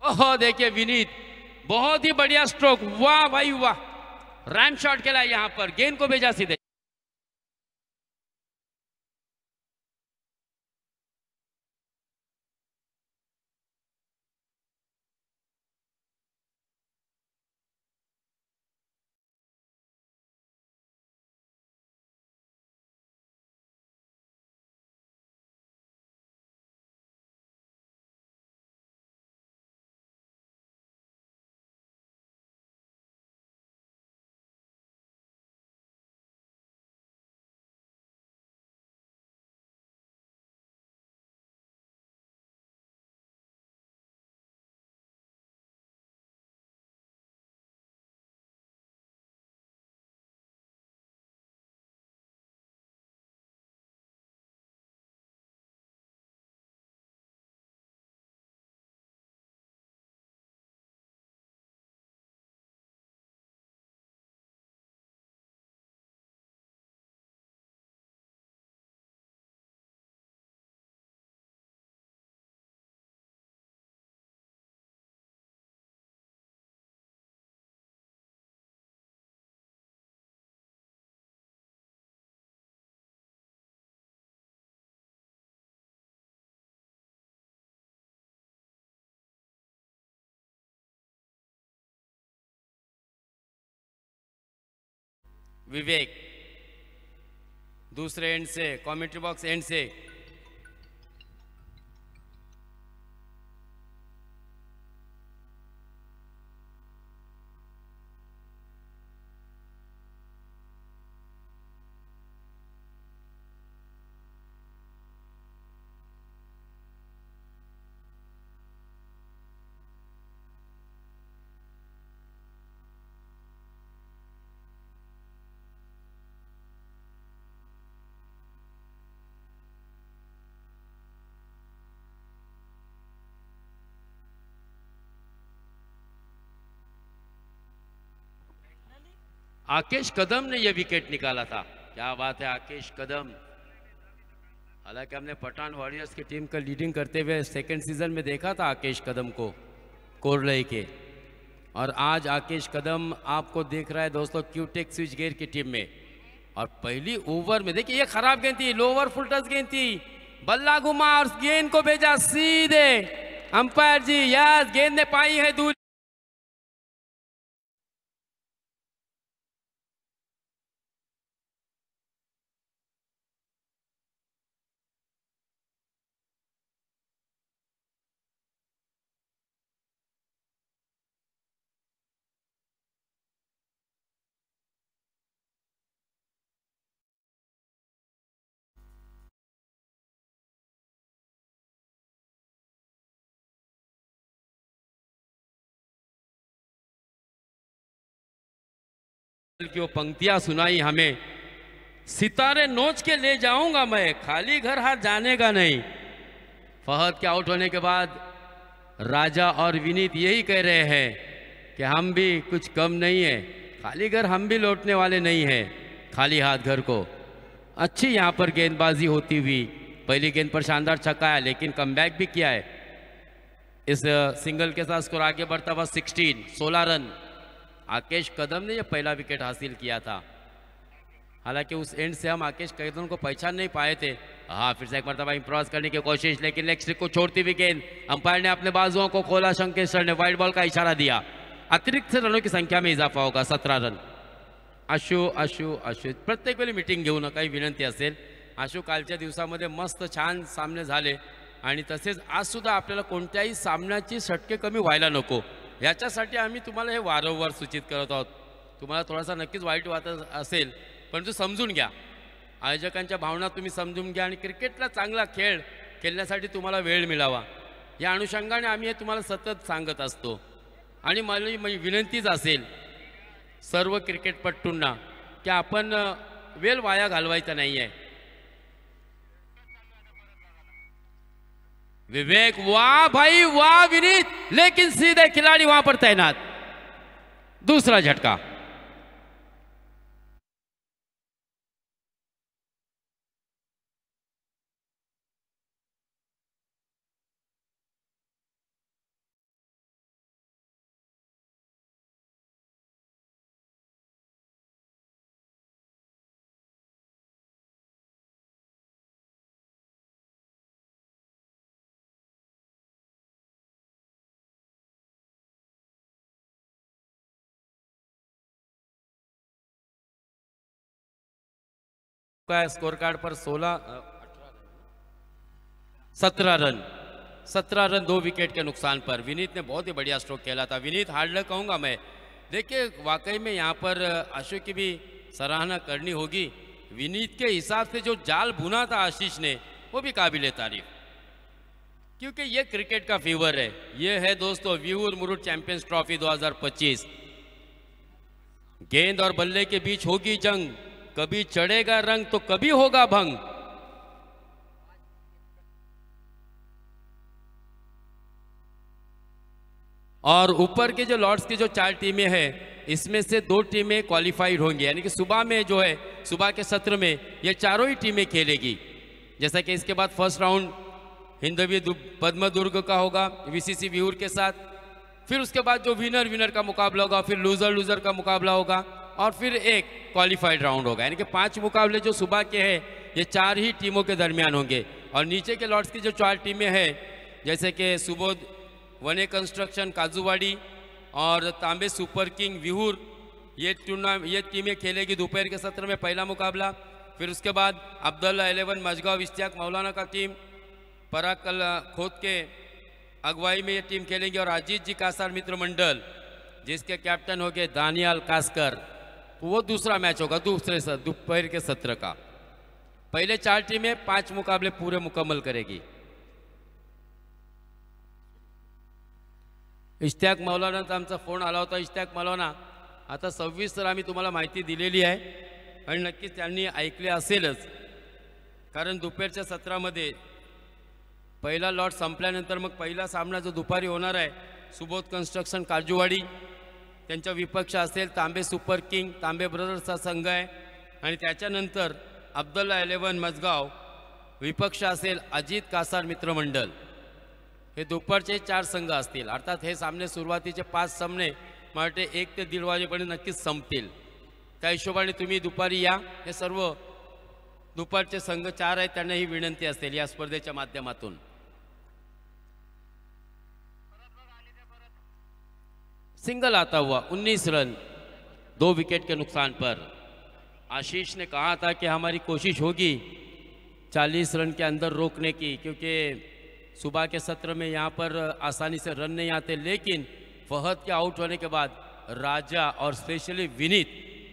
ओहो देखिए विनीत, बहुत ही बढ़िया स्ट्रोक, वाह भाई वाह। रैम शॉट खेला यहां पर, गेंद को भेजा सीधे। विवेक दूसरे एंड से, कमेंट्री बॉक्स एंड से। आकेश कदम ने यह विकेट निकाला था, क्या बात है आकेश कदम। हालांकि हमने पठान वॉरियर्स की टीम का लीडिंग करते हुए सेकंड सीजन में देखा था आकेश कदम को कोरलई के, और आज आकेश कदम आपको देख रहा है दोस्तों क्यूटेक स्विच गेयर की टीम में। और पहली ओवर में देखिए ये खराब गेंद थी, लोअर फुल टच गेंद थी, बल्ला घुमा और गेंद को भेजा सीधे। अंपायर जी यस, गेंद ने पाई है दूर। की वो पंक्तियां सुनाई हमें, सितारे नोच के ले जाऊंगा मैं, खाली घर हाथ जाने का नहीं। फहद के आउट होने के बाद राजा और विनीत यही कह रहे हैं कि हम भी कुछ कम नहीं है, खाली घर हम भी लौटने वाले नहीं हैं, खाली हाथ घर को। अच्छी यहाँ पर गेंदबाजी होती हुई, पहली गेंद पर शानदार छक्का है लेकिन कमबैक भी किया है। इस सिंगल के साथ स्कोर आगे बढ़ता हुआ 16 रन। आकेश कदम ने यह पहला विकेट हासिल किया था। हालांकि उस एंड से हम आकेश कदम को पहचान नहीं पाए थे। हाँ, फिर से एक मरतबा इम्प्रोवाइज करने की कोशिश, लेकिन लेग स्ट्रिप को छोड़ती हुई गेंद, अंपायर ने अपने बाजुओं को खोला, शंकेश्वर ने वाइड बॉल का इशारा दिया। अतिरिक्त रनों की संख्या में इजाफा होगा, 17 रन। आशु आशु आशु प्रत्येक वेळी मीटिंग घेऊ नका ही विनंती असेल। आशु कालच्या दिवसामध्ये मस्त छान सामने झाले आणि तसेच आज सुद्धा आपल्याला कोणत्याही सामन्याची षटके कमी व्हायला नको, याच्यासाठी आम्ही तुम्हाला हे वारंवार सूचित करत आहोत। तुम्हाला थोडासा नक्कीच वाईट वाटत असेल, परंतु समजून घ्या, आयोजकांच्या भावना तुम्ही समजून घ्या आणि क्रिकेटला चांगला खेळ खेळण्यासाठी तुम्हाला वेळ मिळावा या अनुषंगाने आम्ही हे तुम्हाला सतत सांगत असतो। आणि माझी विनंतीच असेल सर्व क्रिकेटपटूंना की आपण वेळ वाया घालवायचा नाही आहे। विवेक वाह भाई वाह विनीत, लेकिन सीधे खिलाड़ी वहां पर तैनात, दूसरा झटका। का स्कोर कार्ड पर 17 रन 2 विकेट के नुकसान पर। विनीत ने बहुत ही बढ़िया स्ट्रोक खेला था। विनीत हार्ड लक कहूँगा मैं। देखिए वाकई में यहाँ पर आशु की भी सराहना करनी होगी। विनीत के हिसाब से जो जाल बुना था आशीष ने, वो भी काबिले तारीफ, क्योंकि ये क्रिकेट का फीवर है। ये है दोस्तों विहूर मुरुड चैंपियंस ट्रॉफी 2025। गेंद और बल्ले के बीच होगी जंग, कभी चढ़ेगा रंग तो कभी होगा भंग। और ऊपर के जो लॉर्ड्स की जो 4 टीमें हैं, इसमें से 2 टीमें क्वालिफाइड होंगी, यानी कि सुबह में जो है, सुबह के सत्र में ये चारों ही टीमें खेलेगी। जैसा कि इसके बाद फर्स्ट राउंड हिंदवी पद्म दुर्ग का होगा वीसीसी विहूर के साथ, फिर उसके बाद जो विनर का मुकाबला होगा, फिर लूजर का मुकाबला होगा, और फिर एक क्वालिफाइड राउंड होगा। यानी कि 5 मुकाबले जो सुबह के हैं, ये 4 ही टीमों के दरमियान होंगे। और नीचे के लॉर्ड्स की जो 4 टीमें हैं, जैसे कि सुबोध वने कंस्ट्रक्शन काजूवाड़ी और तांबे सुपर किंग विहूर, ये टीमें खेलेगी दोपहर के सत्र में पहला मुकाबला। फिर उसके बाद अब्दुल्ला 11 मजगांव इश्तियाक मौलाना का टीम पराकल खोद के अगुवाई में ये टीम खेलेंगी, और अजीत जी कासार मित्र मंडल जिसके कैप्टन हो गए दानियाल कास्कर, वो दूसरा मैच होगा दोपहर के सत्र का। पहले 4 टीमें 5 मुकाबले पूरे मुकम्मल करेगी। इश्तियाक मौलानाचा आमचा फोन आला होता। इश्तियाक मौलाना आता 26 तर आम्ही तुम्हाला माहिती दिलेली आहे आणि नक्कीच त्यांनी ऐकले असेलच, कारण दुपारच्या सत्रामध्ये पहिला लॉट संपल्यानंतर मग पहिला सामना जो दुपारी होणार आहे, सुबोध कन्स्ट्रक्शन काजूवाडी त्यांचा विपक्ष असेल तांबे सुपर किंग, तांबे ब्रदर्सचा संघ आहे, आणि त्याच्यानंतर अब्दुल्ला 11 मजगाव विपक्ष असेल अजित कासार मित्रमंडळ। हे दुपारचे 4 संघ असतील। अर्थात हे सामने सुरुवातीचे 5 सामने मला 1 ते 1:30 वाजेपर्यंत नक्कीच संपतील। त्या हिशोबाने तुम्ही दुपारी या। हे सर्व दुपारचे संघ 4 आहेत, त्यांना ही विनंती असेल या स्पर्धेच्या माध्यमातून। सिंगल आता हुआ 19 रन 2 विकेट के नुकसान पर। आशीष ने कहा था कि हमारी कोशिश होगी 40 रन के अंदर रोकने की, क्योंकि सुबह के सत्र में यहाँ पर आसानी से रन नहीं आते, लेकिन फहद के आउट होने के बाद राजा और स्पेशली विनीत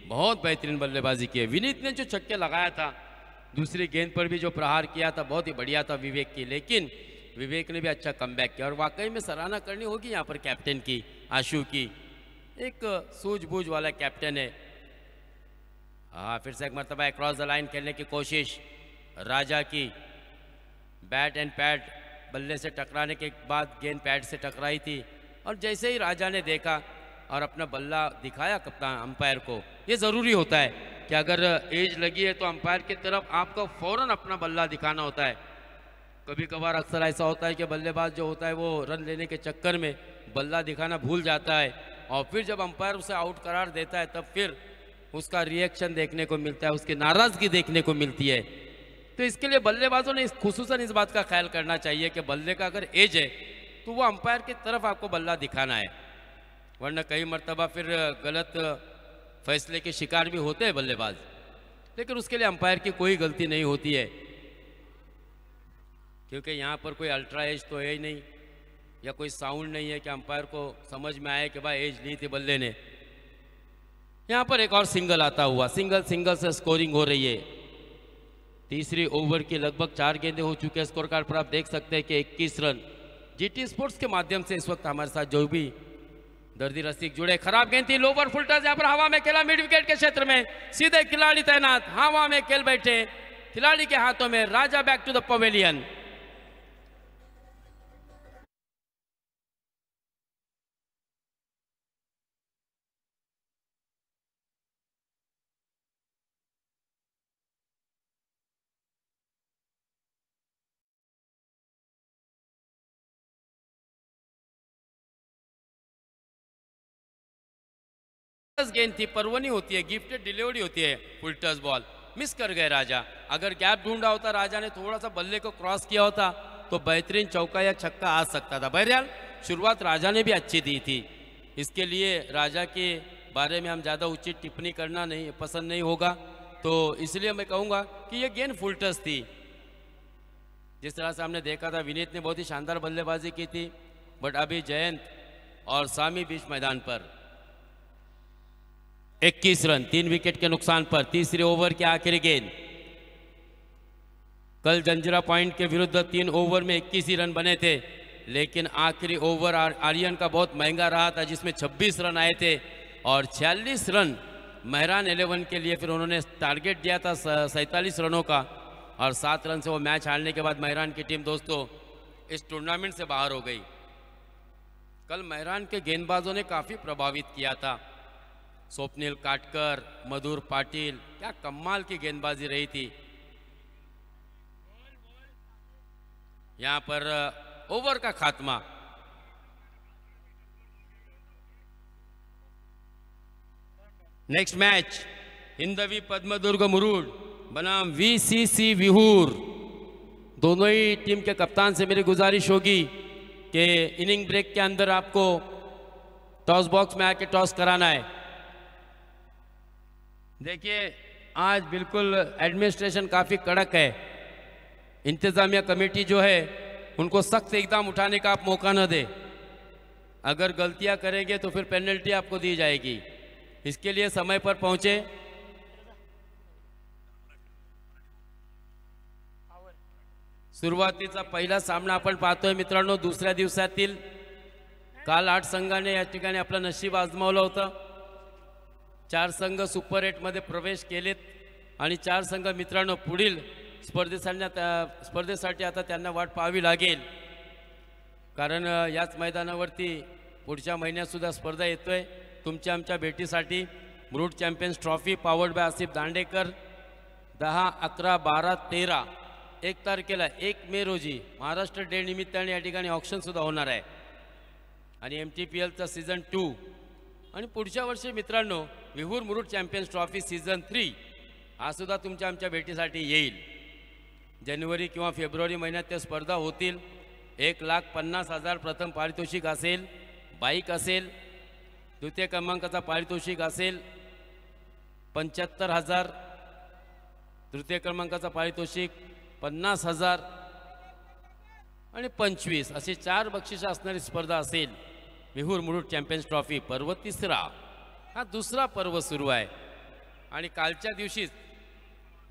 बहुत बेहतरीन बल्लेबाजी की है। विनीत ने जो छक्के लगाया था, दूसरी गेंद पर भी जो प्रहार किया था, बहुत ही बढ़िया था विवेक की, लेकिन विवेक ने भी अच्छा कमबैक किया। और वाकई में सराहना करनी होगी यहाँ पर कैप्टन की, आशु की। एक सूझबूझ वाला कैप्टन है। हाँ, फिर से एक मरतबा क्रॉस द लाइन खेलने की कोशिश राजा की। बैट एंड पैड बल्ले से टकराने के बाद गेंद पैड से टकराई थी, और जैसे ही राजा ने देखा और अपना बल्ला दिखाया कप्तान अंपायर को, ये ज़रूरी होता है कि अगर एज लगी है तो अंपायर की तरफ आपको फ़ौरन अपना बल्ला दिखाना होता है। कभी कभार अक्सर ऐसा होता है कि बल्लेबाज जो होता है वो रन लेने के चक्कर में बल्ला दिखाना भूल जाता है, और फिर जब अंपायर उसे आउट करार देता है तब फिर उसका रिएक्शन देखने को मिलता है, उसकी नाराज़गी देखने को मिलती है। तो इसके लिए बल्लेबाजों ने खुसूसन इस बात का ख्याल करना चाहिए कि बल्ले का अगर एज है तो वो अंपायर की तरफ आपको बल्ला दिखाना है, वरना कई मरतबा फिर गलत फैसले के शिकार भी होते हैं बल्लेबाज। लेकिन उसके लिए अंपायर की कोई गलती नहीं होती है, क्योंकि यहाँ पर कोई अल्ट्रा एज तो है ही नहीं, या कोई साउंड नहीं है कि अंपायर को समझ में आए कि भाई एज ली थी बल्ले ने। यहाँ पर एक और सिंगल आता हुआ, सिंगल से स्कोरिंग हो रही है। तीसरी ओवर की लगभग 4 गेंदें हो चुके हैं। स्कोर कार्ड पर आप देख सकते हैं कि 21 रन। जीटी स्पोर्ट्स के माध्यम से इस वक्त हमारे साथ जो भी दर्दी रसिक जुड़े। खराब गेंद थी, लोवर फुल टच, यहाँ पर हवा में खेला मिड विकेट के क्षेत्र में, सीधे खिलाड़ी तैनात, हवा में खेल बैठे खिलाड़ी के हाथों में। राजा बैक टू द पवेलियन। गेंद थी, परवनी होती है, गिफ्टेड डिलीवरी होती है, फुल टच बॉल मिस कर गए राजा। अगर गैप ढूंढा होता, राजा ने थोड़ा सा बल्ले को क्रॉस किया होता तो बेहतरीन चौका या छक्का आ सकता था। बहरहाल शुरुआत राजा ने भी अच्छी दी थी, इसके लिए राजा के बारे में हम ज़्यादा उचित टिप्पणी करना नहीं पसंद नहीं होगा, तो इसलिए मैं कहूँगा कि ये गेंद फुल टच थी। जिस तरह से हमने देखा था विनीत ने बहुत ही शानदार बल्लेबाजी की थी, बट अभी जयंत और सामी बीच मैदान पर 21 रन 3 विकेट के नुकसान पर तीसरे ओवर के आखिरी गेंद। कल जंजीरा पॉइंट के विरुद्ध 3 ओवर में 21 ही रन बने थे, लेकिन आखिरी ओवर आर्यन का बहुत महंगा रहा था जिसमें 26 रन आए थे और 46 रन मेहरान 11 के लिए फिर उन्होंने टारगेट दिया था 47 रनों का, और 7 रन से वो मैच हारने के बाद मेहरान की टीम दोस्तों इस टूर्नामेंट से बाहर हो गई। कल मेहरान के गेंदबाजों ने काफ़ी प्रभावित किया था। स्वप्निल काटकर, मधुर पाटिल, क्या कमाल की गेंदबाजी रही थी। यहाँ पर ओवर का खात्मा। नेक्स्ट मैच हिंदवी पद्मदुर्ग मुरुड बनाम VCC विहूर। दोनों ही टीम के कप्तान से मेरी गुजारिश होगी कि इनिंग ब्रेक के अंदर आपको टॉस बॉक्स में आके टॉस कराना है। देखिए आज बिल्कुल एडमिनिस्ट्रेशन काफ़ी कड़क है। इंतज़ामिया कमेटी जो है उनको सख्त इकदाम उठाने का आप मौका न दे। अगर गलतियां करेंगे तो फिर पेनल्टी आपको दी जाएगी। इसके लिए समय पर पहुंचे। सुरुवातीचा पहिला सामना आपण पाहतोय मित्रांनो दुसऱ्या दिवसातील। काल 8 संघाने या ठिकाणी आपलं नशीब आजमावलं होतं। 4 संघ सुपर 8 मध्ये प्रवेश केलेत आणि 4 संघ मित्रांनो पुढील स्पर्धेसाठी आता त्यांना वाट पाहावी लागेल, कारण याच मैदानावरती पुढच्या महिन्यात सुद्धा स्पर्धा येतोय तुमच्या आमच्या भेटीसाठी। Murud champions trophy powered by Asif Dandekar 10, 11, 12, 13 1 तारखेला 1 मे रोजी महाराष्ट्र डे निमित्ताने या ठिकाणी ऑक्शन सुद्धा होणार आहे आणि MTPLचा सीझन 2 आणि पुढच्या वर्षी मित्रांनो विहूर मुरुड चॅम्पियन्स ट्रॉफी सीझन 3 हा सुद्धा तुमच्या आमच्या भेटीसाठी येईल। जानेवारी किंवा फेब्रुवारी महिन्यात त्या स्पर्धा होतील। 1,50,000 प्रथम पारितोषिक असेल, बाईक असेल, द्वितीय क्रमांकाचा पारितोषिक असेल 75,000, तृतीय क्रमांकाचा पारितोषिक 50,000 आणि 25 असे 4 बक्षिसं असणारी स्पर्धा असेल। विहूर मुरुड चॅम्पियन्स ट्रॉफी पर्व 3रा हा दुसरा पर्व सुरू आहे आणि कालच्या दिवशीच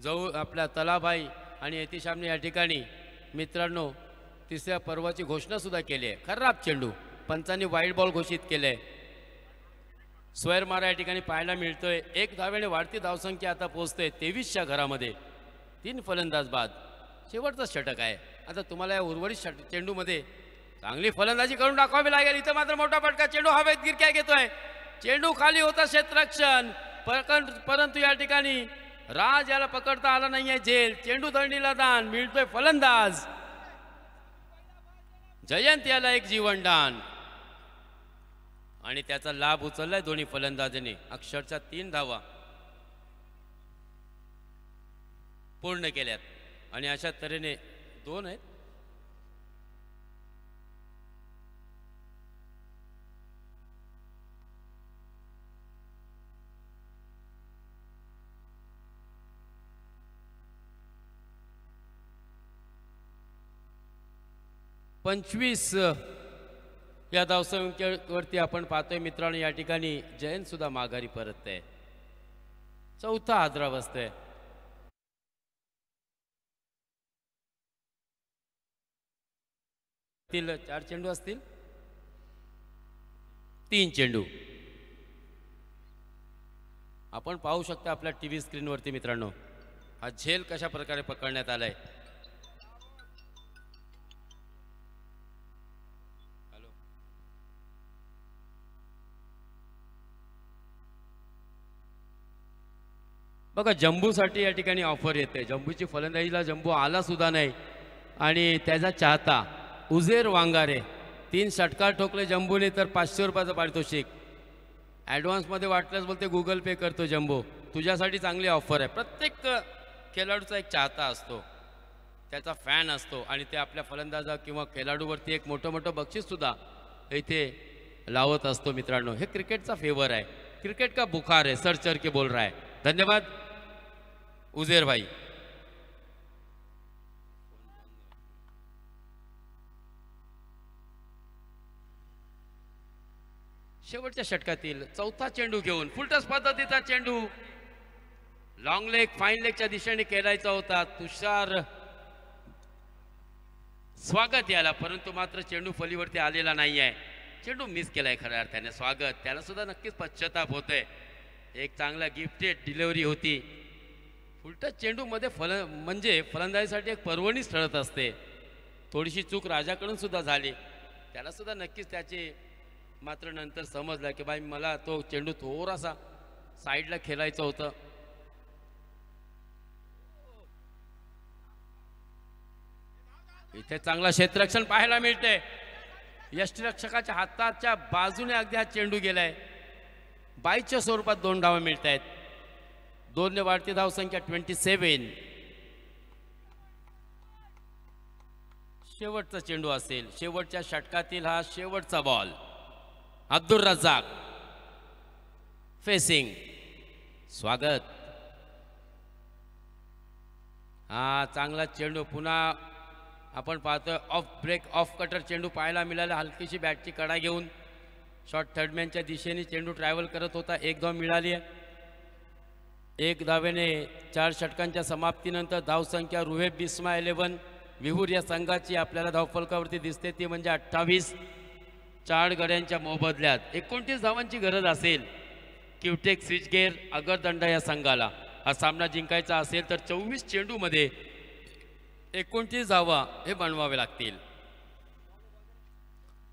जो आपल्या तलाभाई आणि यतीशामने या ठिकाणी मित्रांनो 3ऱ्या पर्वाची घोषणा सुद्धा केली आहे। खराब चेंडू पंचांनी वाईड बॉल घोषित केले। स्क्वेअर मारा या ठिकाणी पाहायला मिळतोय। 1 धावेने वाढती धावसंख्या आता पोहोचते 23च्या घरामध्ये। 3 फलंदाज बाद, शेवटचा षटक आहे। आता तुम्हाला या उर्वरित चेंडूमध्ये चांगली फलंदाजी करून दाखवावी लागेल। इथं मात्र मोठा फटका, चेंडू हवेत गिरक्या घेतोय, चेंडू खाली होता क्षेत्ररक्षण, परंतु या ठिकाणी राज याला पकडता आला नाहीये झेल। चेंडू दंडीला दान, मिळतोय फलंदाज जयंत याला एक जीवनदान आणि त्याचा लाभ उचललाय दोन्ही फलंदाजांनी। अक्षरशः 3 धावा पूर्ण केल्यात आणि अशा तऱ्हेने 2 आहेत। पंचवीस या धावसंख्येवरती आपण पाहतोय मित्रांनो या ठिकाणी जयंत सुद्धा माघारी परततोय। 4था आदरा बसतोय। 4 चेंडू असतील, 3 चेंडू आपण पाहू शकता आपल्या टीव्ही स्क्रीनवरती मित्रांनो। हा झेल कशा प्रकारे पकडण्यात आलाय। बघा जंबूसाठी या ठिकाणी ऑफर येते। जंबूची फलंदाजीला जंबू आला सुद्धा नाही आणि त्याचा चाहता उजेर वांगारे 3 षटकार ठोकले जंबूने तर 500 रुपयाचं पारितोषिक। ॲडव्हान्समध्ये वाटल्यास बोलते गुगल पे करतो जंबू, तुझ्यासाठी चांगली ऑफर आहे। प्रत्येक खेळाडूचा एक चाहता असतो, त्याचा फॅन असतो आणि ते आपल्या फलंदाजा किंवा खेळाडूवरती एक मोठं बक्षीस सुद्धा इथे लावत असतो मित्रांनो। हे क्रिकेटचा फेवर आहे, क्रिकेट का बुखार है, सर चढ़ के बोल रहा है। धन्यवाद। उजेर भाई. शेवटच्या षटकातील चौथा चेंडू घेऊन फुलटॉस पद्धतीचा चेंडू लॉंग लेग फाईन लेगच्या दिशेने खेळायचा होता. तुषार स्वागत याला, परंतु मात्र चेंडू फलीवरती आलेला नाही आहे. चेंडू मिस केलाय खऱ्या अर्थाने. स्वागत त्याला सुद्धा नक्कीच पश्चाताप होतोय. एक चांगला गिफ्टेड डिलिव्हरी होती. फुलटच चेंडू मध्ये म्हणजे फलंदाजीसाठी एक पर्वणीच ठरत असते. थोडीशी चूक राजाकडून सुद्धा झाली. त्याला सुद्धा नक्कीच त्याची मात्र नंतर समजलं की बाई मला तो चेंडू थोडासा साईडला खेळायचं होतं. इथे चांगला क्षेत्ररक्षण पाहायला मिळते. यष्टिरक्षकाच्या हाताच्या बाजूने अगदी हा चेंडू गेलाय. बाईच्या स्वरूपात 2 धावा मिळत आहेत. 2 ने वाढती धावसंख्या 27. शेवटचा चेंडू असेल. शेवटच्या षटकातील हा शेवटचा बॉल. अब्दुल रज्जाक फेसिंग स्वागत. हा चांगला चेंडू पुन्हा आपण पाहतोय. ऑफ ब्रेक ऑफ कटर चेंडू पाहायला मिळाला. हलकीशी बॅटची कडा घेऊन शॉर्ट थर्डमॅनच्या दिशेने चेंडू ट्रॅव्हल करत होता. 1 धाव मिळाली आहे. 1 धावेने 4 षटकांच्या समाप्तीनंतर धावसंख्या रुहेब बिस्मा 11 विहूर या संघाची आपल्याला धावफलकावरती दिसते ती म्हणजे 28. 4 गड्यांच्या मोबदल्यात 29 धावांची गरज असेल क्यूटेक स्विचगेअर अगरदंडा या संघाला. हा सामना जिंकायचा असेल तर 24 चेंडूमध्ये 29 धावा हे बनवावे लागतील.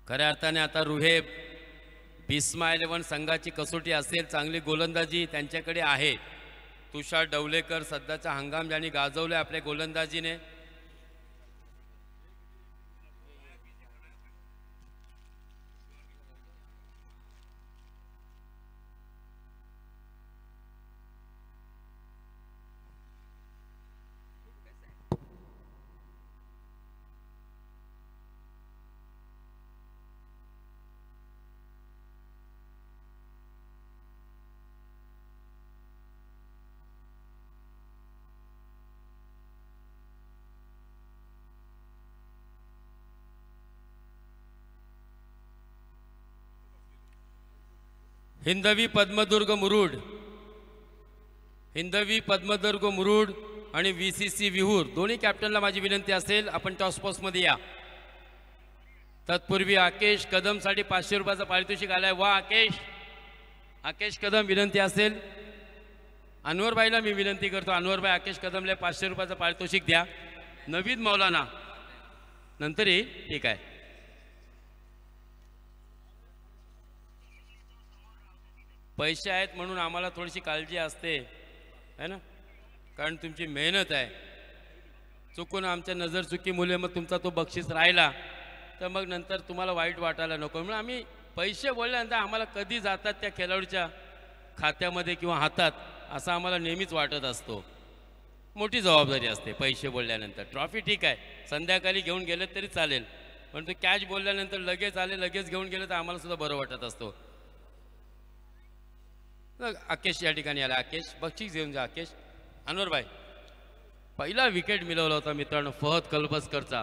खऱ्या अर्थाने आता रुहेब बिस्मा 11 संघाची कसोटी असेल. चांगली गोलंदाजी त्यांच्याकडे आहे. तुषार डवलेकर सध्याचा हंगाम ज्यांनी गाजवले आपल्या गोलंदाजीने. हिंदवी पद्मदुर्ग मुरुड, हिंदवी पद्मदुर्ग मुरुड आणि VCC विहूर दोन्ही कॅप्टनला माझी विनंती असेल आपण टॉस बॉक्समध्ये या. तत्पूर्वी आकेश कदमसाठी 500 रुपयाचा पारितोषिक आलाय. वा आकेश कदम विनंती असेल. अनवरबाईला मी विनंती करतो. अनवरबाई आकेश कदमला 500 रुपयाचा पारितोषिक द्या. नवीद मौलाना नंतर येईल. ठीक आहे. पैसे आहेत म्हणून आम्हाला थोडीशी काळजी असते है ना, कारण तुमची मेहनत आहे. चुकून आमच्या नजर चुकीमुळे मग तुमचा तो बक्षीस राहिला तर मग नंतर तुम्हाला वाईट वाटायला नको. म्हणून आम्ही पैसे बोलल्यानंतर आम्हाला कधी जातात त्या खेळाडूच्या खात्यामध्ये किंवा हातात असं आम्हाला नेहमीच वाटत असतो. मोठी जबाबदारी असते पैसे बोलल्यानंतर. ट्रॉफी ठीक आहे संध्याकाळी घेऊन गेले तरी चालेल, पण तो कॅश बोलल्यानंतर लगेच आले लगेच घेऊन गेले तर आम्हाला सुद्धा बरं वाटत असतो. आकेश या ठिकाणी आला. आकेश बक्षीस घेऊन जा. आकेश. अनवरभाई पहिला विकेट मिळवला होता मित्रांनो फहद कलबसकरचा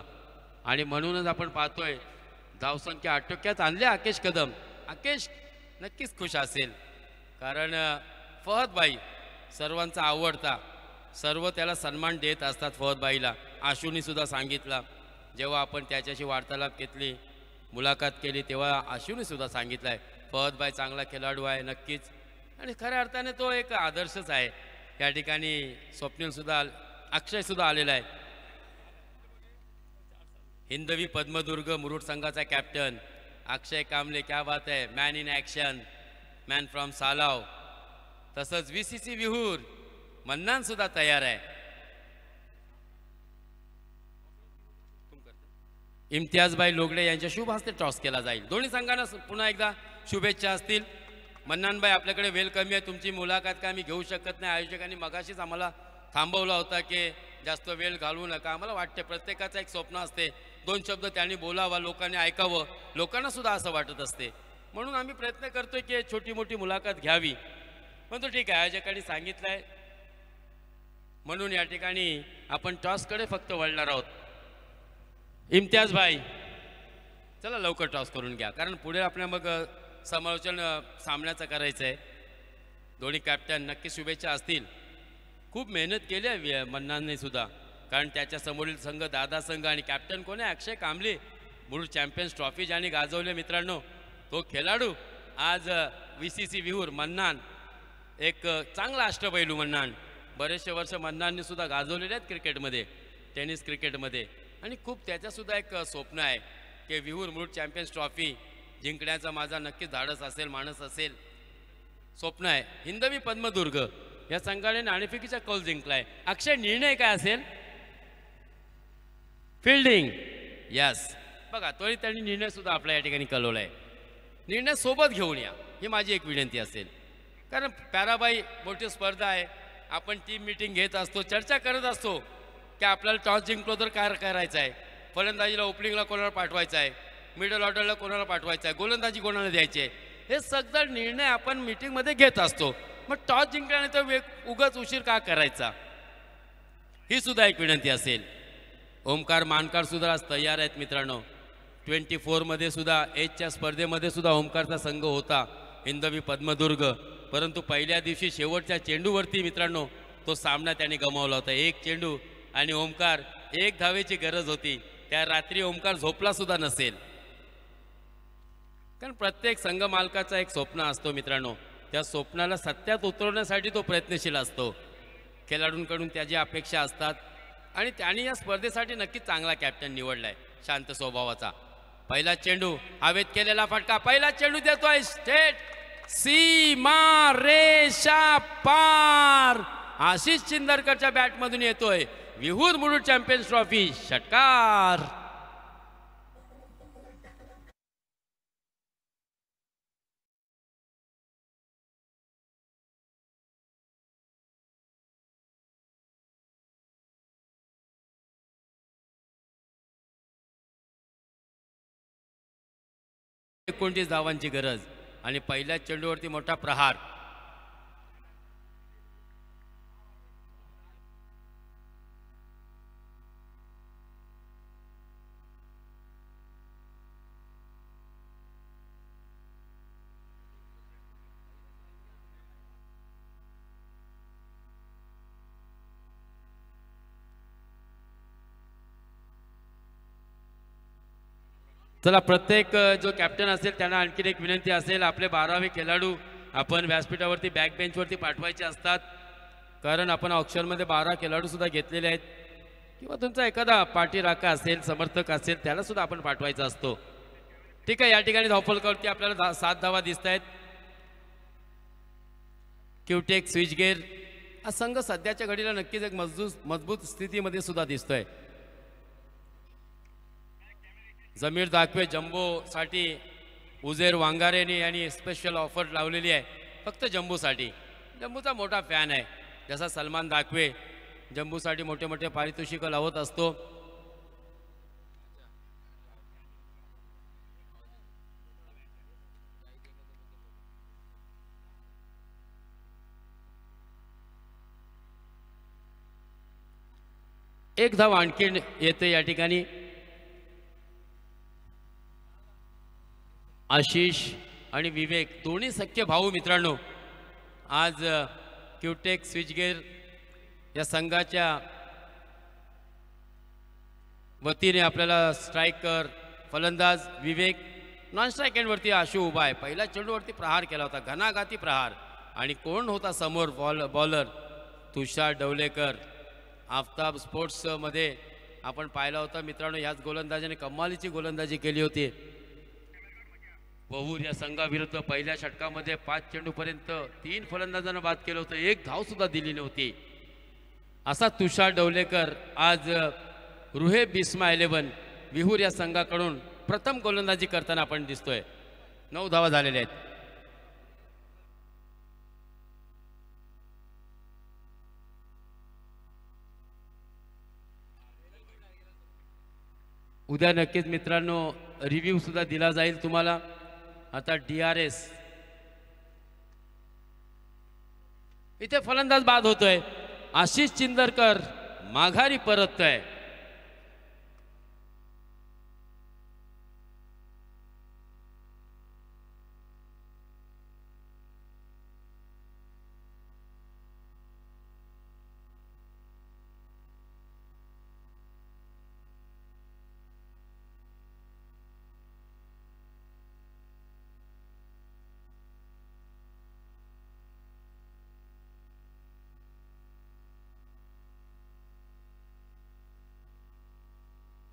आणि म्हणूनच आपण पाहतोय धावसंख्या आटोक्यात आणल्या आकेश कदम. आकेश नक्कीच खुश असेल कारण फहद भाई सर्वांचा आवडता, सर्व त्याला सन्मान देत असतात फहद भाईला. आशूनी सुद्धा सांगितलं जेव्हा आपण त्याच्याशी वार्तालाप घेतली मुलाखत केली तेव्हा आशूने सुद्धा सांगितलं आहे फहद भाई चांगला खेळाडू आहे नक्कीच आणि खऱ्या अर्थाने तो एक आदर्शच आहे. या ठिकाणी स्वप्नील सुद्धा अक्षय सुद्धा आलेला आहे. हिंदवी पद्मदुर्ग मुरुड संघाचा कॅप्टन अक्षय कामले. क्या बात आहे. Man in action, man from Salav. तसंच VCC विहूर मन्नान सुद्धा तयार आहे. इम्तियाजभाई लोगडे यांच्या शुभ हस्ते टॉस केला जाईल. दोन्ही संघांना पुन्हा एकदा शुभेच्छा असतील. मन्नानभाई आपल्याकडे वेळ कमी आहे, तुमची मुलाखत काय आम्ही घेऊ शकत नाही. आयोजकांनी मगाशीच आम्हाला थांबवला होता की जास्त वेळ घालवू नका. आम्हाला वाटते प्रत्येकाचं एक स्वप्न असते 2 शब्द त्यांनी बोलावा लोकांनी ऐकावं. लोकांना सुद्धा असं वाटत असते म्हणून आम्ही प्रयत्न करतोय की छोटी मोठी मुलाखत घ्यावी. पण तो ठीक आहे आयोजकांनी सांगितलं आहे म्हणून या ठिकाणी आपण टॉसकडे फक्त वळणार आहोत। इम्तियाज भाई चला लवकर टॉस करून घ्या, कारण पुढे आपल्या मग समालोचन सामन्याचं करायचं आहे। दोन्ही कॅप्टन नक्की शुभेच्छा असतील। खूप मेहनत केली आहे मन्नानने सुद्धा, कारण त्याच्या समोरील संघ दादा संघ आणि कॅप्टन कोण आहे अक्षय कांबळे, मुळूड चॅम्पियन्स ट्रॉफी ज्यांनी गाजवले मित्रांनो, तो खेळाडू आज VCC विहूर मन्नान, एक चांगला अष्टपैलू मन्नान, बरेचसे वर्ष मन्नानने सुद्धा गाजवलेले आहेत क्रिकेटमध्ये, टेनिस क्रिकेटमध्ये, आणि खूप त्याच्यासुद्धा एक स्वप्न आहे की विहूर मुळूड चॅम्पियन्स ट्रॉफी जिंकण्याचा माझा नक्कीच धाडस असेल, माणूस असेल, स्वप्न आहे। हिंदवी पद्मदुर्ग या संघाने नाणेफेकीचा कौल जिंकलाय। अक्षय निर्णय काय असेल? Fielding, yes. बघा तोही त्यांनी निर्णय सुद्धा आपल्या या ठिकाणी कळवला आहे। निर्णय सोबत घेऊन या ही माझी एक विनंती असेल, कारण पॅराबाई मोठी स्पर्धा आहे, आपण टीम मीटिंग घेत असतो, चर्चा करत असतो की आपल्याला टॉस जिंकलो तर काय करायचं आहे, फलंदाजीला ओपनिंगला कोणाला पाठवायचं आहे, मिडल ऑर्डरला कोणाला पाठवायचं आहे, गोलंदाजी कोणाला द्यायची आहे, हे सगळं निर्णय आपण मीटिंगमध्ये घेत असतो। मग टॉस जिंकल्यानंतर उगाच उशीर का करायचा, ही सुद्धा एक विनंती असेल। ओमकार मानकार सुद्धा आज तयार आहेत मित्रांनो। 24 मध्ये सुद्धा एजच्या स्पर्धेमध्ये सुद्धा ओमकारचा संघ होता हिंदवी पद्मदुर्ग, परंतु पहिल्या दिवशी शेवटच्या चेंडूवरती मित्रांनो तो सामना त्यांनी गमावला होता। एक चेंडू आणि ओमकार एक धावेची गरज होती, त्या रात्री ओमकार झोपला सुद्धा नसेल, कारण प्रत्येक संघ मालकाचा एक स्वप्न असतो मित्रांनो, त्या स्वप्नाला सत्यात उतरवण्यासाठी तो प्रयत्नशील असतो, खेळाडूंकडून त्याची अपेक्षा असतात, आणि त्यांनी या स्पर्धेसाठी नक्कीच चांगला कॅप्टन निवडलाय, शांत स्वभावाचा। पहिला चेंडू हवेत केलेला फटका, पहिला चेंडू देतोय स्टेट सीमा रेषा पार, आशिष चिंदरकरच्या बॅटमधून येतोय विहूर मुळूड चॅम्पियन्स ट्रॉफी षटकार। एकोणतीस धावांची गरज आणि पहिल्या चेंडूवरती मोठा प्रहार। चला प्रत्येक जो कॅप्टन असेल त्यांना आणखी एक विनंती असेल, आपले 12वे खेळाडू आपण व्यासपीठावरती बॅक बेंचवरती पाठवायचे असतात, कारण आपण ऑप्शनमध्ये 12 खेळाडू सुद्धा घेतलेले आहेत, किंवा तुमचा एखादा पाठी राखा असेल, समर्थक असेल, त्याला सुद्धा आपण पाठवायचा असतो। ठीक आहे, या ठिकाणी धावफलकावरती आपल्याला 7 धावा दिसत आहेत। क्यूटेक स्विचगेअर हा संघ सध्याच्या घडीला नक्कीच एक मजबूत स्थितीमध्ये सुद्धा दिसतोय। जमीर दाखवे जम्बोसाठी उजेर वांगारेने यांनी स्पेशल ऑफर लावलेली आहे, फक्त जम्बूसाठी। जम्बूचा मोठा फॅन आहे, जसा सलमान दाखवे जम्बूसाठी मोठे मोठे पारितोषिक लावत असतो। एक धाव आणखी येते या ठिकाणी। आशिष आणि विवेक दोन्ही सख्य भाऊ मित्रांनो आज क्यूटेक स्विचगेअर या संघाच्या वतीने आपल्याला स्ट्रायकर फलंदाज विवेक, नॉन स्ट्राईक एंडवरती आशू उभा आहे। पहिल्या चेंडूवरती प्रहार केला होता, घणाघाती प्रहार, आणि कोण होता समोर बॉलर तुषार डवलेकर। आफताब स्पोर्ट्समध्ये आपण पाहिला होता मित्रांनो, याच गोलंदाजाने कमालीची गोलंदाजी केली होती। बहुर या संघाविरुद्ध पहिल्या षटकामध्ये 5 चेंडूपर्यंत 3 फलंदाजांना बाद केलं होतं, एक धाव सुद्धा दिली नव्हती। असा तुषार डवलेकर आज रुहे बिस्मा 11 विहूर या संघाकडून प्रथम गोलंदाजी करताना आपण दिसतोय। 9 धावा झालेल्या आहेत। उद्या नक्कीच मित्रांनो रिव्ह्यू सुद्धा दिला जाईल तुम्हाला। आता DRS इथे फलंदाज बाद होतोय, आशिष चिंदरकर माघारी परततोय.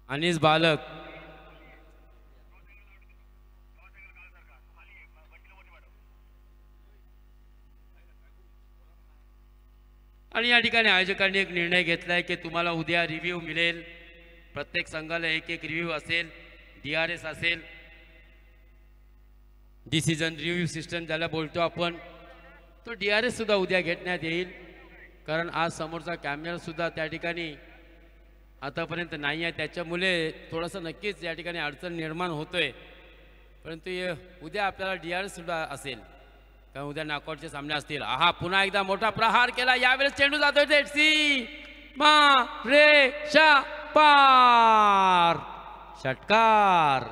अनीस बालक आणि या ठिकाणी आयोजकांनी एक निर्णय घेतलाय की तुम्हाला उद्या रिव्ह्यू मिळेल. प्रत्येक संघाला एक एक रिव्ह्यू असेल, DRS असेल, डिसिजन रिव्ह्यू सिस्टम ज्याला बोलतो आपण, तो DRS सुद्धा उद्या घेण्यात येईल. कारण आज समोरचा कॅमेरा सुद्धा त्या ठिकाणी आतापर्यंत नाही आहे, त्याच्यामुळे थोडंसं नक्कीच या ठिकाणी अडचण निर्माण होतोय. परंतु उद्या आपल्याला DRS सुद्धा असेल, कारण उद्या नॉकआउटचे सामने असतील. आहा, पुन्हा एकदा मोठा प्रहार केला. यावेळेस चेंडू जातोय सी मा रे शा पार, षटकार.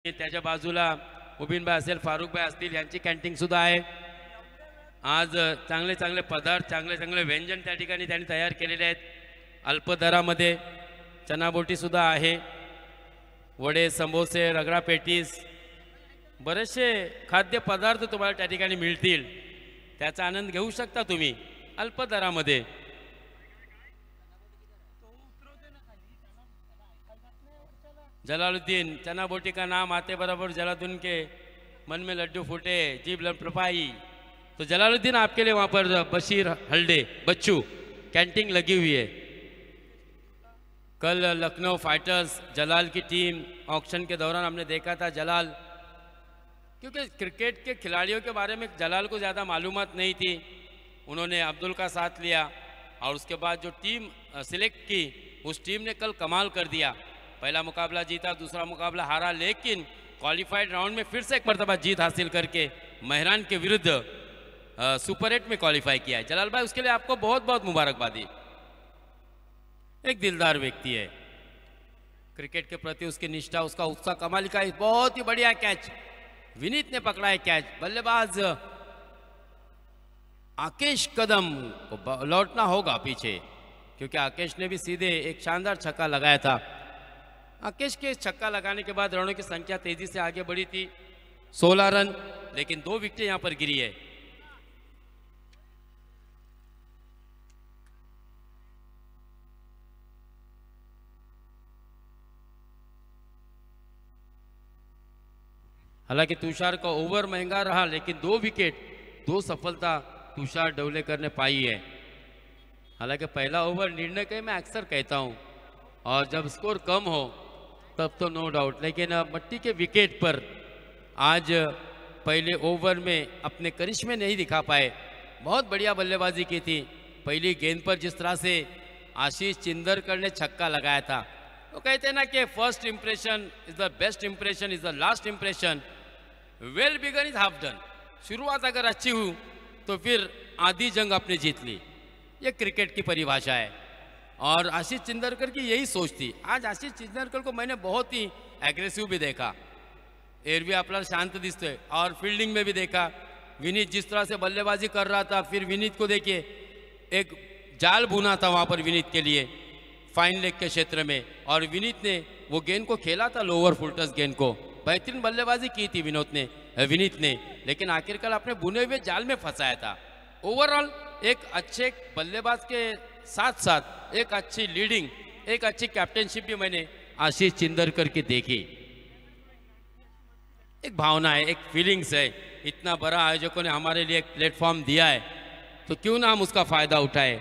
त्याच्या बाजूला मुबीनभाई असेल, फारुखभाई असतील, यांची कॅन्टीन सुद्धा आहे. आज चांगले चांगले पदार्थ, चांगले चांगले व्यंजन त्या ठिकाणी त्यांनी तयार केलेले आहेत. अल्प दरामध्ये चनाबोटी सुद्धा आहे, वडे, समोसे, रगडा पेटीस, बरेचसे खाद्यपदार्थ तुम्हाला त्या ठिकाणी मिळतील. त्याचा आनंद घेऊ शकता तुम्ही अल्प दरामध्ये. जलालुद्दीन, चना बोटी का नाम आते बराबर जलालुद्दीन के मन में लड्डू फूटे, जीभ लपलपाई. तो जलालुद्दीन आपके लिए वहाँ पर बशीर हल्दे बच्चू कैंटीन लगी हुई है. कल लखनऊ फाइटर्स जलाल की टीम ऑक्शन के दौरान हमने देखा था. जलाल, क्योंकि क्रिकेट के खिलाड़ियों के बारे में जलाल को ज़्यादा मालूमात नहीं थी, उन्होंने अब्दुल का साथ लिया और उसके बाद जो टीम सिलेक्ट की उस टीम ने कल कमाल कर दिया. पहला मुकाबला जीता, दूसरा मुकाबला हारा, लेकिन क्वालिफाइड राउंड में फिर से एक मरतबा जीत हासिल करके मेहरान के विरुद्ध सुपर 8 में क्वालिफाई किया है. जलाल भाई, उसके लिए आपको बहुत बहुत मुबारकबादी. एक दिलदार व्यक्ति है, क्रिकेट के प्रति उसकी निष्ठा, उसका उत्साह कमाल का. बहुत ही बढ़िया कैच विनीत ने पकड़ा है. कैच बल्लेबाज आकेश कदम को लौटना होगा पीछे, क्योंकि आकेश ने भी सीधे एक शानदार छक्का लगाया था. आकेश के छक्का लगाने के बाद रनों की संख्या तेजी से आगे बढ़ी थी, 16 रन, लेकिन 2 विकेटें यहां पर गिरी है. हालांकि तुषार का ओवर महंगा रहा, लेकिन 2 विकेट, 2 सफलता तुषार डवलेकर ने पाई है. हालांकि पहला ओवर निर्णय का मैं अक्सर कहता हूं, और जब स्कोर कम हो तब तो नो डाउट, लेकिन मट्टी के विकेट पर आज पहले ओवर में अपने करिश्मे नहीं दिखा पाए. बहुत बढ़िया बल्लेबाजी की थी. पहली गेंद पर जिस तरह से आशीष चिंदरकर ने छक्का लगाया था, वो कहते हैं ना कि first impression is the best impression, is the last impression. Well begun is half done. शुरुआत अगर अच्छी हुई तो फिर आधी जंग आपने जीत ली. ये क्रिकेट की परिभाषा है, और आशीष चिंदरकर की यही सोच थी. आज आशीष चिंदरकर को मैंने बहुत ही एग्रेसिव भी देखा, एरवी आपल्याला शांत दिसतोय, और फील्डिंग में भी देखा. विनीत जिस तरह से बल्लेबाजी कर रहा था, फिर विनीत को देखिए, एक जाल बुना था वहाँ पर विनीत के लिए फाइन लेग के क्षेत्र में, और विनीत ने वो गेंद को खेला था, लोअर फुलटस गेंद को. बेहतरीन बल्लेबाजी की थी विनीत ने, लेकिन आखिरकार अपने बुने हुए जाल में फंसाया था. ओवरऑल एक अच्छे बल्लेबाज के साथ साथ एक अच्छी लीडिंग, एक अच्छी कैप्टनशिप भी मैंने आशीष चिंदरकर की देखी. एक भावना है, एक फीलिंग्स है. इतना बड़ा आयोजकों ने हमारे लिए एक प्लेटफॉर्म दिया है, तो क्यों ना हम उसका फायदा उठाए.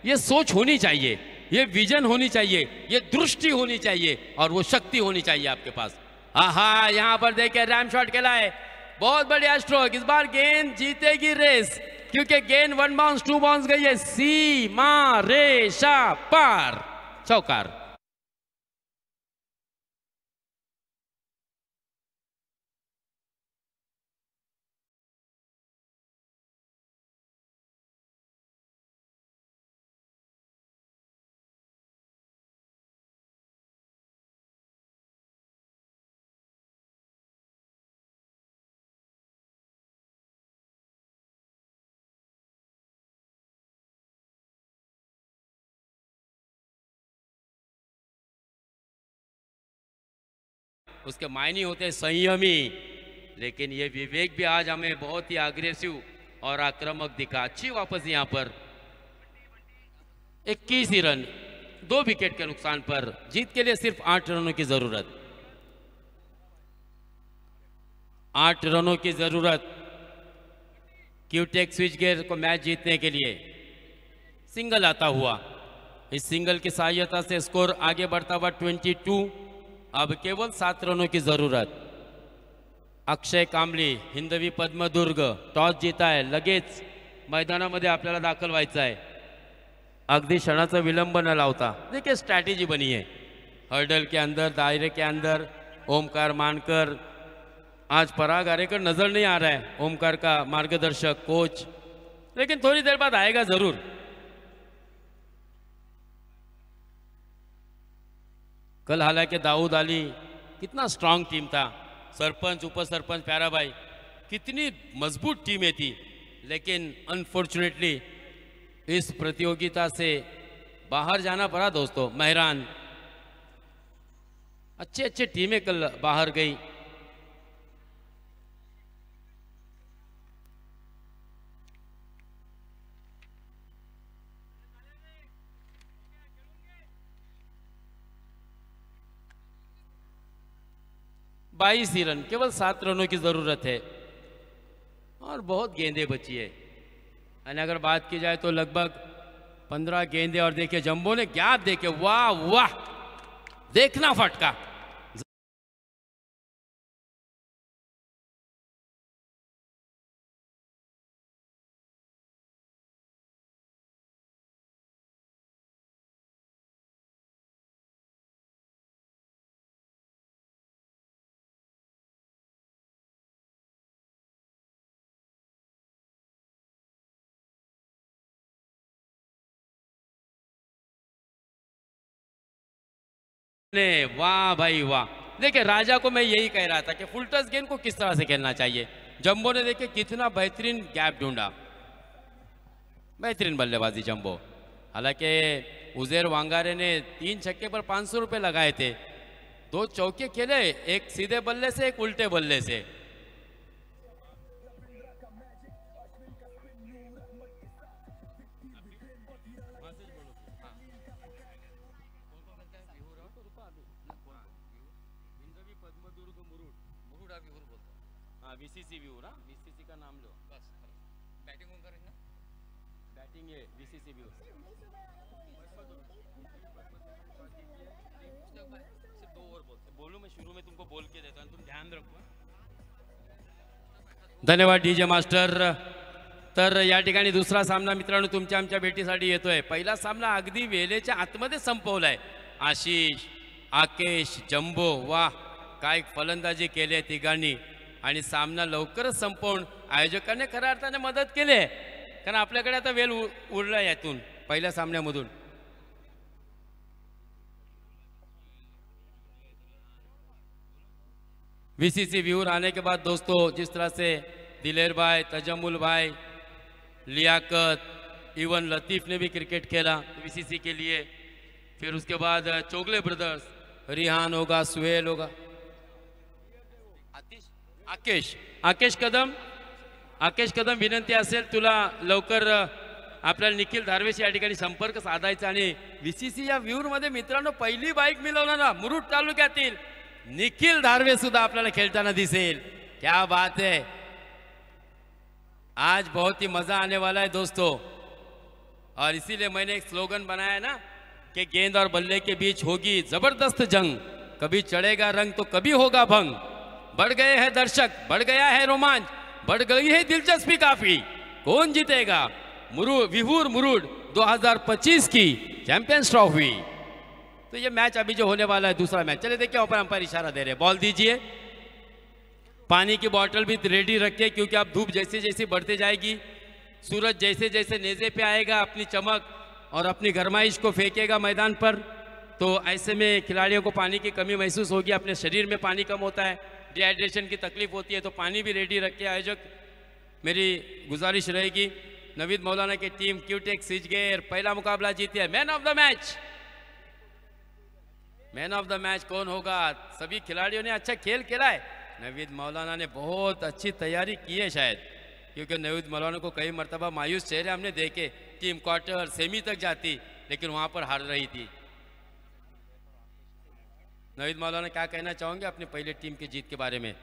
ये सोच होनी चाहिए, ये विजन होनी चाहिए, ये दृष्टि होनी चाहिए, और वो शक्ति होनी चाहिए आपके पास. आहा, यहां पर देखिए रैम शॉट खेला है, बहुत बढ़िया स्ट्रोक। इस बार गेंद जीतेगी रेस, क्योंकि गेंद 1 बाउंस 2 बाउंस गई है सीमा रेशा पार, चौकार। उसके मायने होते हैं संयमी, लेकिन ये विवेक भी आज हमें बहुत ही अग्रेसिव और आक्रामक दिखा। अच्छी वापस यहां पर 21 ही रन, 2 विकेट के नुकसान पर जीत के लिए सिर्फ 8 रनों की जरूरत, 8 रनों की जरूरत क्यूटेक स्विच गेयर को मैच जीतने के लिए। सिंगल आता हुआ, इस सिंगल की सहायता से स्कोर आगे बढ़ता हुआ 22। अब केवल 7 रनों की जरूरत। अक्षय कांबली, हिंदवी पद्मदुर्ग, टॉस जीता है, लगेच मैदानामध्ये आपल्याला दाखल व्हायचं आहे, अगदी क्षणाचा विलंब न लावता। देखिए स्ट्रैटेजी बनी है, हर्डल के अंदर, दायरे के अंदर। ओमकार मानकर, आज पराग आरेकर नजर नहीं आ रहा है, ओमकार का मार्गदर्शक कोच, लेकिन थोड़ी देर बाद आएगा जरूर। कल हालांकि दाऊद अली, कितना स्ट्रांग टीम था, सरपंच उप सरपंच प्यारा भाई, कितनी मजबूत टीमें थी, लेकिन अनफॉर्चुनेटली इस प्रतियोगिता से बाहर जाना पड़ा दोस्तों। मेहरान, अच्छे अच्छे टीमें कल बाहर गई। बाईस ही रन, केवल 7 रनों की जरूरत है और बहुत गेंदें बची है। और अगर बात की जाए तो लगभग 15 गेंदें, और देखिए जंबो ने गैप देके, वाह वाह, देखना फटका। वाह भाई वाह, देखिए राजा को मैं यही कह रहा था कि फुल टॉस गेंद को किस तरह से खेलना चाहिए। जंबो ने देखिए कितना बेहतरीन गैप ढूंढा, बेहतरीन बल्लेबाजी जंबो। हालांकि उजैर वांगारे ने 3 छक्के पर 500 रुपए लगाए थे, 2 चौके खेले, एक सीधे बल्ले से, एक उल्टे बल्ले से। वीसीसी व्यू ना, वीसीसी का नाम लो बस। बैटिंग कौन करेगा? बैटिंग ये वीसीसी व्यू। सिर्फ 2 ओवर बोलूं मैं, शुरू में तुमको बोल के देता हूं, तुम ध्यान रखो। धन्यवाद डीजे मास्टर। तर या ठिकाणी दुसरा सामना मित्रांनो तुमच्या आमच्या भेटीसाठी येतोय। पहिला सामना अगदी वेळेच्या आतमध्ये संपवलाय। आशिष, आकेश, जंबो, वाह काय फलंदाजी केली तिघांनी, आणि सामना लवकरच संपवून आयोजकांनी खऱ्या अर्थाने मदत केली आहे, कारण आपल्याकडे आता वेळ उरला यातून पहिल्या सामन्यामधून। वीसीसी व्यूर आने के बाद दोस्तों जिस तरह से दिलेर भाई, तजमुल भाई, लियाकत, इवन लतीफ़ ने भी क्रिकेट खेला वीसीसी के लिए, फिर उसके बाद चोगले ब्रदर्स, रिहान होगा, सुहेल होगा, आकेश कदम, विनंती असेल तुला लवकर आपल्याला निखिल धारवेशी या ठिकाणी संपर्क साधायचा। आणि वीसीसी या व्ह्यूर मध्ये मित्रांनो पहिली बाईक मिळवणारा मुरुड तालुक्यातील निखिल धारवे सुद्धा आपल्याला खेळताना दिसेल। क्या बात है, आज बहुत ही मजा आने वाला है दोस्तों। और इसीलिए मैंने एक स्लोगन बनाया ना कि गेंद और बल्ले के बीच होगी जबरदस्त जंग। कभी चढ़ेगा रंग तो कभी होगा भंग। बढ़ गए हैं दर्शक, बढ़ गया है रोमांच, बढ़ गई है दिलचस्पी काफी। कौन जीतेगा विभूर मुरुड 2025 की चैंपियंस ट्रॉफी। तो ये मैच अभी जो होने वाला है दूसरा मैच, चले देखिए ऊपर अंपायर इशारा दे रहे हैं, बॉल दीजिए। पानी की बोतल भी रेडी रखिए क्योंकि अब धूप जैसे जैसे बढ़ते जाएगी, सूरज जैसे जैसे नेज़े पे आएगा अपनी चमक और अपनी गरमाइश को फेंकेगा मैदान पर, तो ऐसे में खिलाड़ियों को पानी की कमी महसूस होगी, अपने शरीर में पानी कम होता है, डिहाइड्रेशन की तकलीफ होती है, तो पानी भी रेडी रखिए। आयोजक मेरी गुजारिश रहेगी नवीद मौलाना की टीम क्यूटेक सिजगेर पहला मुकाबला जीती है। Man of the match, man of the match कौन होगा? सभी खिलाड़ियों ने अच्छा खेल खेला है, नवीद मौलाना ने बहुत अच्छी तैयारी की है शायद, क्योंकि नवीद मौलाना को कई मरतबा मायूस चेहरे हमने देखे, टीम क्वार्टर सेमी तक जाती लेकिन वहां पर हार रही थी। नवीद मौलाना क्या कहना चाहोगे अपनी पहले टीम की जीत के बारे में?